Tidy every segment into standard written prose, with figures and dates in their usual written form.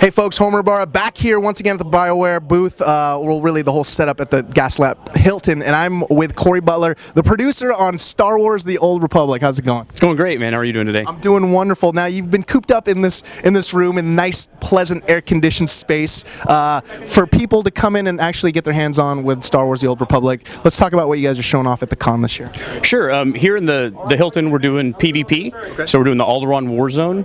Hey folks, Homer Barra back here once again at the BioWare booth, well really the whole setup at the Gaslamp Hilton, and I'm with Corey Butler, the producer on Star Wars The Old Republic. How's it going? It's going great, man. How are you doing today? I'm doing wonderful. Now you've been cooped up in this room in nice, pleasant, air-conditioned space for people to come in and actually get their hands on with Star Wars The Old Republic. Let's talk about what you guys are showing off at the con this year. Sure. Here in the Hilton, we're doing PvP. Okay. So we're doing the Alderaan war zone.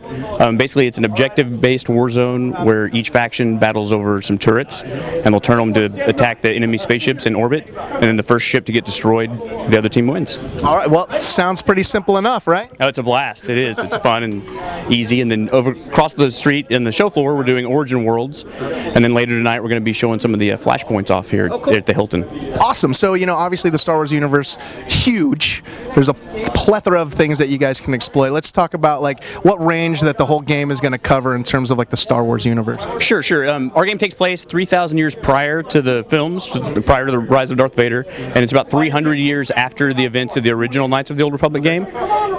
Basically, it's an objective-based war zone where each faction battles over some turrets, and they'll turn them to attack the enemy spaceships in orbit, and then the first ship to get destroyed, the other team wins. All right. Well, sounds pretty simple enough, right? Oh, it's a blast. It is. It's fun and easy. And then across the street in the show floor, we're doing Origin Worlds, and then later tonight we're going to be showing some of the flashpoints off here at the Hilton. Awesome. So, you know, obviously the Star Wars universe, huge. There's a plethora of things that you guys can exploit. Let's talk about like what range that the whole game is going to cover in terms of like the Star Wars universe. Sure. Our game takes place 3,000 years prior to the films, prior to the rise of Darth Vader, and it's about 300 years after the events of the original Knights of the Old Republic game.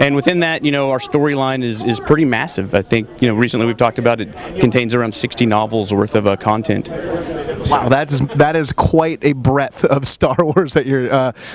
And within that, you know, our storyline is pretty massive. I think, you know, recently we've talked about it contains around 60 novels worth of content. Wow, that is quite a breadth of Star Wars that you're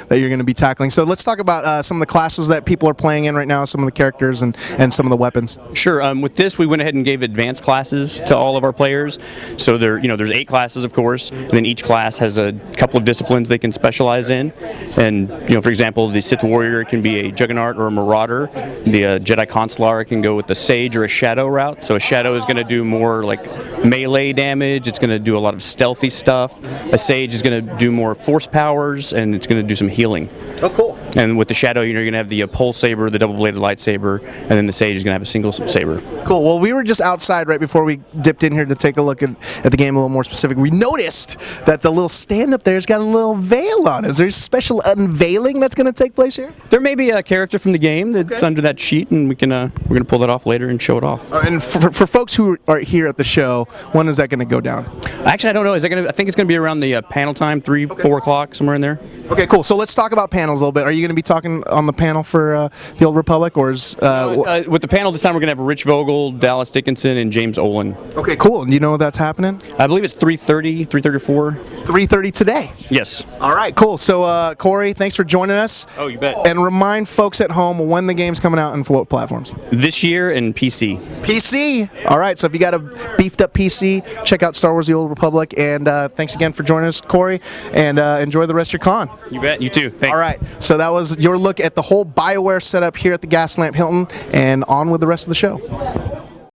going to be tackling. So let's talk about some of the classes that people are playing in right now, some of the characters and some of the weapons. Sure. With this, we went ahead and gave advanced classes to all of our players. So there's 8 classes, of course, and then each class has a couple of disciplines they can specialize in. And for example, the Sith warrior can be a juggernaut or a marauder. The Jedi consular can go with the sage or a shadow route. So a shadow is going to do more like melee damage. It's going to do a lot of stealthy stuff. A sage is going to do more force powers, and it's going to do some healing. Oh, cool. And with the shadow, you're going to have the pole saber, the double-bladed lightsaber, and then the sage is going to have a single saber. Cool. Well, we were just outside right before we dipped in here to take a look at the game a little more specific. We noticed that the little stand up there's got a little veil on. Is there a special unveiling that's going to take place here? There may be a character from the game that's under that sheet, and we're going to pull that off later and show it off. And for folks who are here at the show, when is that going to go down? Actually, I don't know. I think it's going to be around the panel time, 4 o'clock, somewhere in there. Okay, cool. So let's talk about panels a little bit. Are you going to be talking on the panel for the Old Republic, or is with the panel this time we're going to have Rich Vogel, Dallas Dickinson, and James Olin. Okay, cool. And do you know that's happening? I believe it's 3:30, 3:34. 3:30 today. Yes. All right, cool. So Corey, thanks for joining us. Oh, you bet. And remind folks at home when the game's coming out and for what platforms. This year and PC. PC. All right. So if you got a beefed up PC, check out Star Wars: The Old Republic. And thanks again for joining us, Corey. And enjoy the rest of your con. You bet. You too. Thanks. All right. So that was your look at the whole BioWare setup here at the Gaslamp Hilton, and on with the rest of the show.